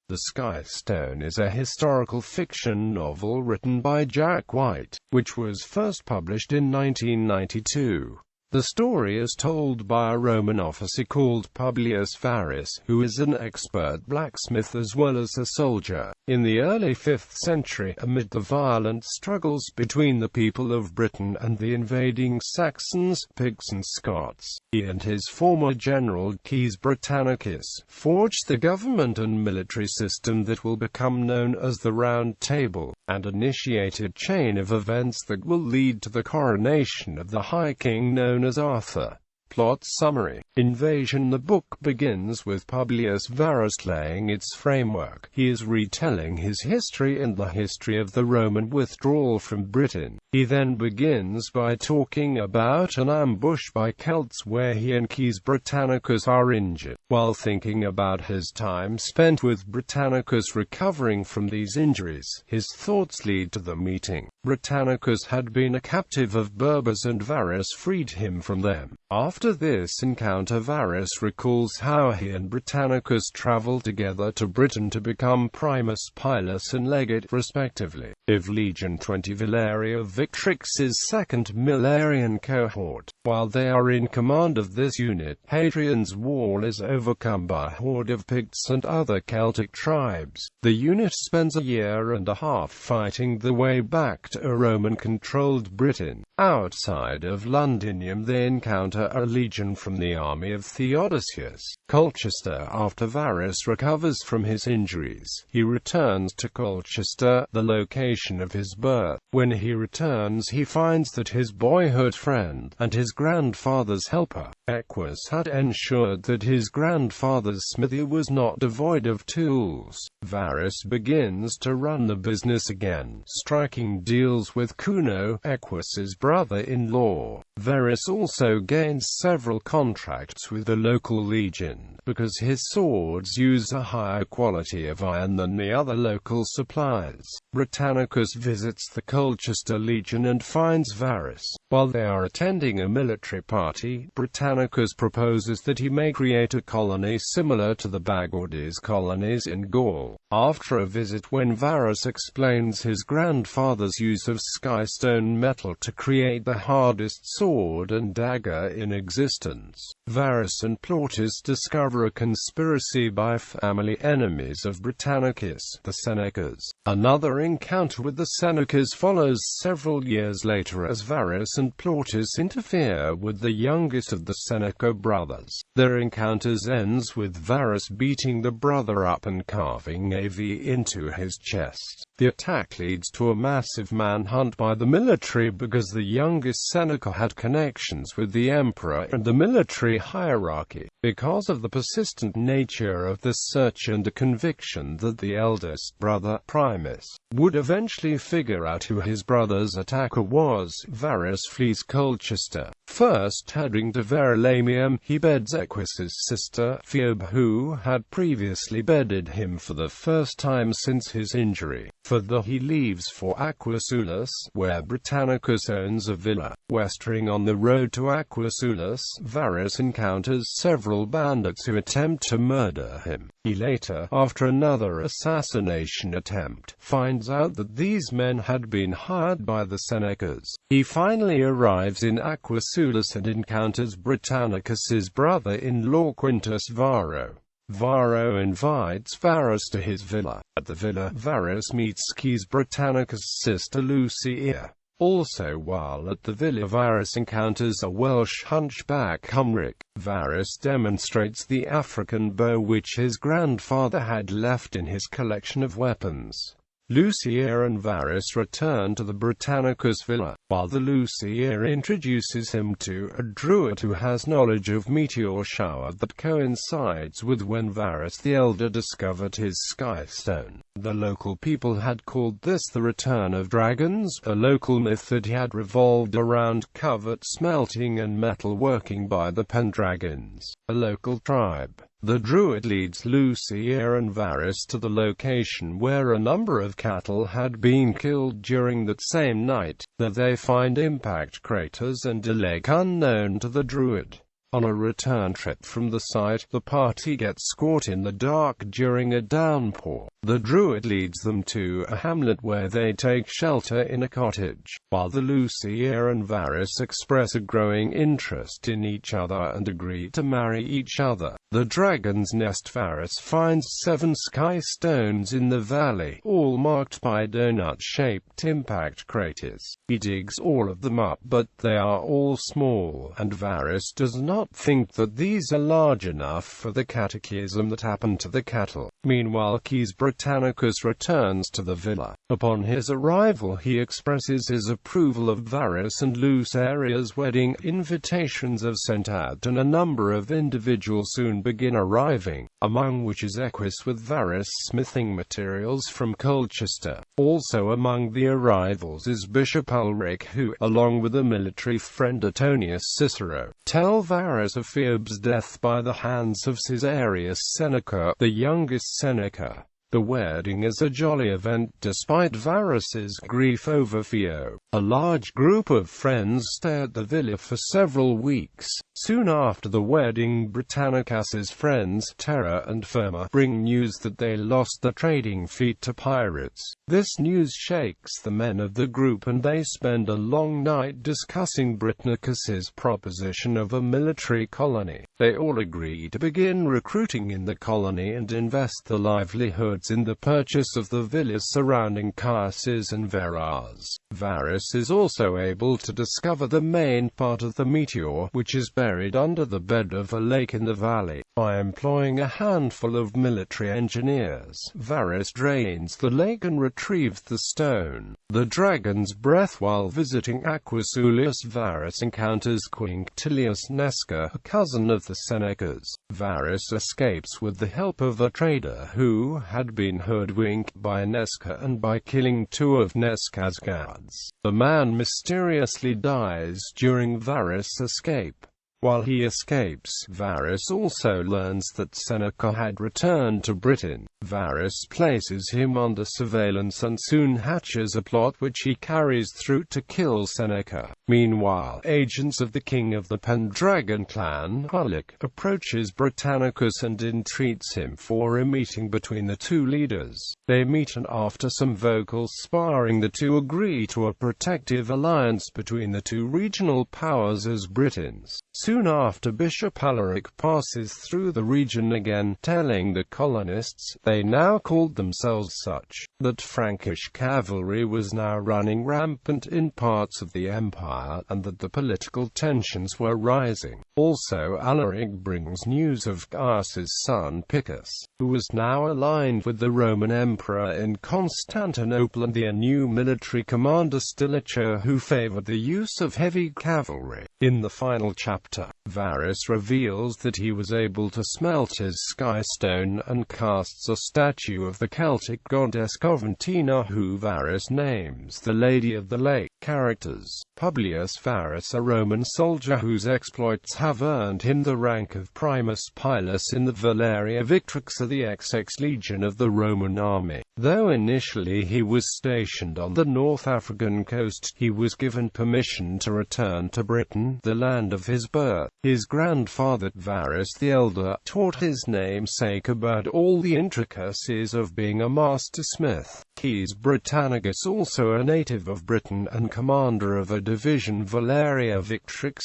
The Skystone is a historical fiction novel written by Jack Whyte, which was first published in 1992. The story is told by a Roman officer called Publius Varrus, who is an expert blacksmith as well as a soldier. In the early 5th century, amid the violent struggles between the people of Britain and the invading Saxons, Picts and Scots, he and his former general Caius Britannicus forged the government and military system that will become known as the Round Table, and initiated a chain of events that will lead to the coronation of the High King known as Arthur. Plot summary. Invasion. The book begins with Publius Varrus laying its framework. He is retelling his history and the history of the Roman withdrawal from Britain. He then begins by talking about an ambush by Celts where he and Caius Britannicus are injured. While thinking about his time spent with Britannicus recovering from these injuries, his thoughts lead to the meeting. Britannicus had been a captive of Berbers and Varrus freed him from them. After this encounter, Varrus recalls how he and Britannicus traveled together to Britain to become primus, pilus and legate respectively, of Legion 20 Valeria Victrix's 2nd Milarian cohort. While they are in command of this unit, Hadrian's wall is overcome by a horde of Picts and other Celtic tribes. The unit spends a year and a half fighting the way back to a Roman-controlled Britain. Outside of Londinium they encounter a legion from the army of Theodosius. Colchester. After Varrus recovers from his injuries, he returns to Colchester, the location of his birth. When he returns he finds that his boyhood friend, and his grandfather's helper, Equus, had ensured that his grandfather's smithy was not devoid of tools. Varrus begins to run the business again, striking deals with Cuno, Equus's brother-in-law. Varrus also gains several contracts with the local legion, because his swords use a higher quality of iron than the other local suppliers. Britannicus visits the Colchester Legion and finds Varrus. While they are attending a military party, Britannicus proposes that he may create a colony similar to the Bagaudes colonies in Gaul. After a visit when Varrus explains his grandfather's use of skystone metal to create the hardest sword and dagger in existence, Varrus and Plautus discover a conspiracy by family enemies of Britannicus, the Senecas. Another encounter with the Senecas follows several years later as Varrus and Plautus interfere with the youngest of the Seneca brothers. Their encounters ends with Varrus beating the brother up and carving a V into his chest. The attack leads to a massive manhunt by the military because the youngest Seneca had connections with the emperor and the military hierarchy. Because of the persistent nature of the search and a conviction that the eldest brother, Primus, would eventually figure out who his brother's attacker was, Varrus flees Colchester. First heading to Verulamium, he beds Equus's sister, Phoebe, who had previously bedded him for the first time since his injury. Further he leaves for Aquasulus, where Britannicus owns a villa. Westering on the road to Aquasulus, Varrus encounters several bandits who attempt to murder him. He later, after another assassination attempt, finds out that these men had been hired by the Senecas. He finally arrives in Aquasulus and encounters Britannicus's brother-in-law Quintus Varro. Varro invites Varrus to his villa. At the villa, Varrus meets Caius Britannicus' sister Lucia. Also while at the villa, Varrus encounters a Welsh hunchback Humric. Varrus demonstrates the African bow which his grandfather had left in his collection of weapons. Lucia and Varrus return to the Britannicus villa, while the Lucia introduces him to a druid who has knowledge of meteor shower that coincides with when Varrus the Elder discovered his Skystone. The local people had called this the return of dragons, a local myth that had revolved around covert smelting and metal working by the Pendragons, a local tribe. The druid leads Lucia and Varrus to the location where a number of cattle had been killed during that same night. There they find impact craters and a lake unknown to the druid. On a return trip from the site, the party gets caught in the dark during a downpour. The druid leads them to a hamlet where they take shelter in a cottage, while the Lucia and Varrus express a growing interest in each other and agree to marry each other. The Dragon's Nest. Varrus finds 7 Skystones in the valley, all marked by donut-shaped impact craters. He digs all of them up, but they are all small, and Varrus does not think that these are large enough for the cataclysm that happened to the cattle. Meanwhile, Caius Britannicus returns to the villa. Upon his arrival, he expresses his approval of Varrus and Luceria's wedding. Invitations are sent out and a number of individuals soon begin arriving, among which is Equus with Varrus smithing materials from Colchester. Also among the arrivals is Bishop Ulrich, who, along with a military friend Antonius Cicero, tell Varrus of Phoebe's death by the hands of Caesarius Seneca, the youngest Seneca. The wedding is a jolly event despite Varrus's grief over Phoebe. A large group of friends stay at the villa for several weeks. Soon after the wedding, Britannicus's friends, Terra and Firma, bring news that they lost their trading fleet to pirates. This news shakes the men of the group and they spend a long night discussing Britannicus's proposition of a military colony. They all agree to begin recruiting in the colony and invest their livelihoods in the purchase of the villas surrounding Caius and Varrus. Varrus is also able to discover the main part of the meteor, which is buried under the bed of a lake in the valley. By employing a handful of military engineers, Varrus drains the lake and retrieves the stone. The Dragon's Breath. While visiting Aquasulaus, Varrus encounters Quintilius Nesca, a cousin of the Senecas. Varrus escapes with the help of a trader who had been hoodwinked by Nesca and by killing 2 of Nesca's guards. The man mysteriously dies during Varrus' escape. While he escapes, Varrus also learns that Seneca had returned to Britain. Varrus places him under surveillance and soon hatches a plot which he carries through to kill Seneca. Meanwhile, agents of the king of the Pendragon clan, Ulrich, approaches Britannicus and entreats him for a meeting between the two leaders. They meet and after some vocal sparring the two agree to a protective alliance between the two regional powers as Britons. Soon after, Bishop Ulrich passes through the region again, telling the colonists, they now called themselves such, that Frankish cavalry was now running rampant in parts of the empire, and that the political tensions were rising. Also, Ulrich brings news of Caius's son Pictus, who was now aligned with the Roman emperor in Constantinople, and the new military commander Stilicho, who favored the use of heavy cavalry. In the final chapter, Varrus reveals that he was able to smelt his Skystone and casts a statue of the Celtic goddess Coventina, who Varrus names the Lady of the Lake. Characters: Publius Varrus, a Roman soldier whose exploits have earned him the rank of Primus Pilus in the Valeria Victrix of the XX Legion of the Roman army. Though initially he was stationed on the North African coast, he was given permission to return to Britain, the land of his birth. His grandfather, Varrus the Elder, taught his namesake about all the intricacies of being a master smith. Caius Britannicus, also a native of Britain and commander of a division Valeria Victrix.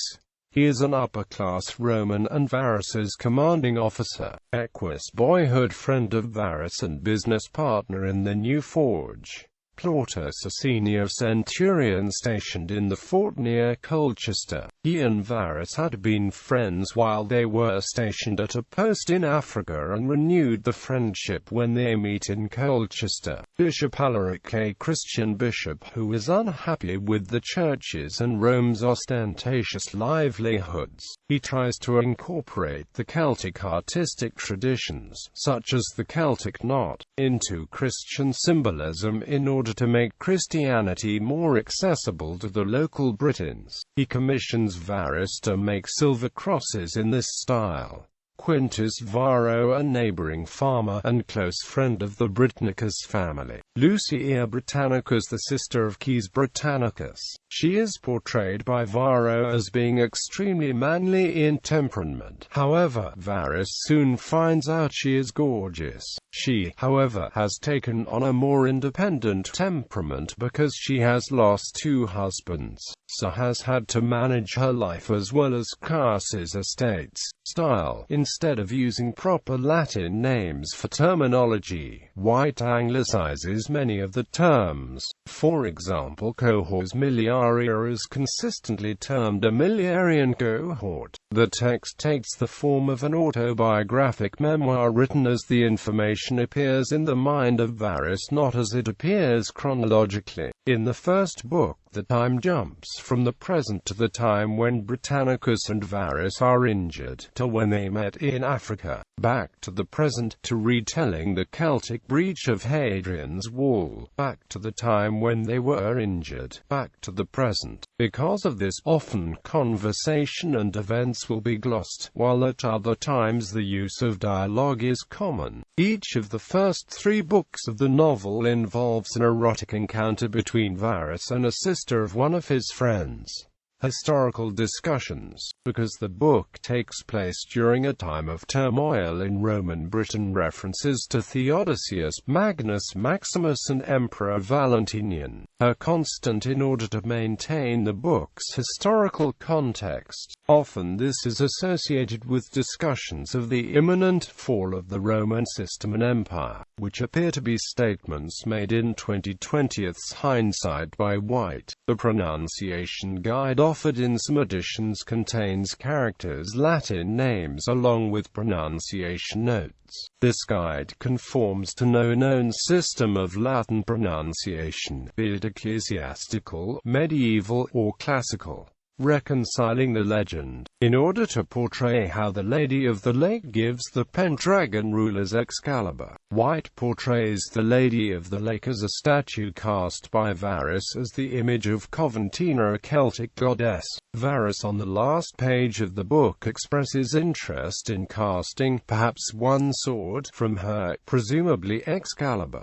He is an upper-class Roman and Varrus's commanding officer. Equus, boyhood friend of Varrus and business partner in the New Forge. Plautus, a senior centurion stationed in the fort near Colchester. He and Varrus had been friends while they were stationed at a post in Africa and renewed the friendship when they meet in Colchester. Bishop Ulrich, a Christian bishop who is unhappy with the churches and Rome's ostentatious livelihoods. He tries to incorporate the Celtic artistic traditions, such as the Celtic knot, into Christian symbolism in order to make Christianity more accessible to the local Britons. He commissions Varrus to make silver crosses in this style. Quintus Varro, a neighboring farmer and close friend of the Britannicus family. Lucia Britannicus, the sister of Caius Britannicus. She is portrayed by Varro as being extremely manly in temperament. However, Varus soon finds out she is gorgeous. She, however, has taken on a more independent temperament because she has lost 2 husbands, so has had to manage her life as well as Caius's estates. Style. Instead of using proper Latin names for terminology, Whyte anglicizes many of the terms. For example, cohors miliaria is consistently termed a miliarian cohort. The text takes the form of an autobiographic memoir written as the information appears in the mind of Varus, not as it appears chronologically. In the first book, the time jumps from the present to the time when Britannicus and Varus are injured, to when they met in Africa, back to the present, to retelling the Celtic breach of Hadrian's Wall, back to the time when they were injured, back to the present. Because of this, often conversation and events will be glossed, while at other times the use of dialogue is common. Each of the first 3 books of the novel involves an erotic encounter between Varus and a sister of one of his friends. Historical discussions. Because the book takes place during a time of turmoil in Roman Britain, references to Theodosius, Magnus Maximus and Emperor Valentinian are constant in order to maintain the book's historical context. Often this is associated with discussions of the imminent fall of the Roman system and empire, which appear to be statements made in 2020's hindsight by Whyte. The pronunciation guide offered in some editions contains characters' Latin names along with pronunciation notes. This guide conforms to no known system of Latin pronunciation, be it ecclesiastical, medieval, or classical, reconciling the legend, in order to portray how the Lady of the Lake gives the Pendragon rulers Excalibur. Whyte portrays the Lady of the Lake as a statue cast by Varus as the image of Coventina, a Celtic goddess. Varus on the last page of the book expresses interest in casting, perhaps one sword, from her, presumably Excalibur.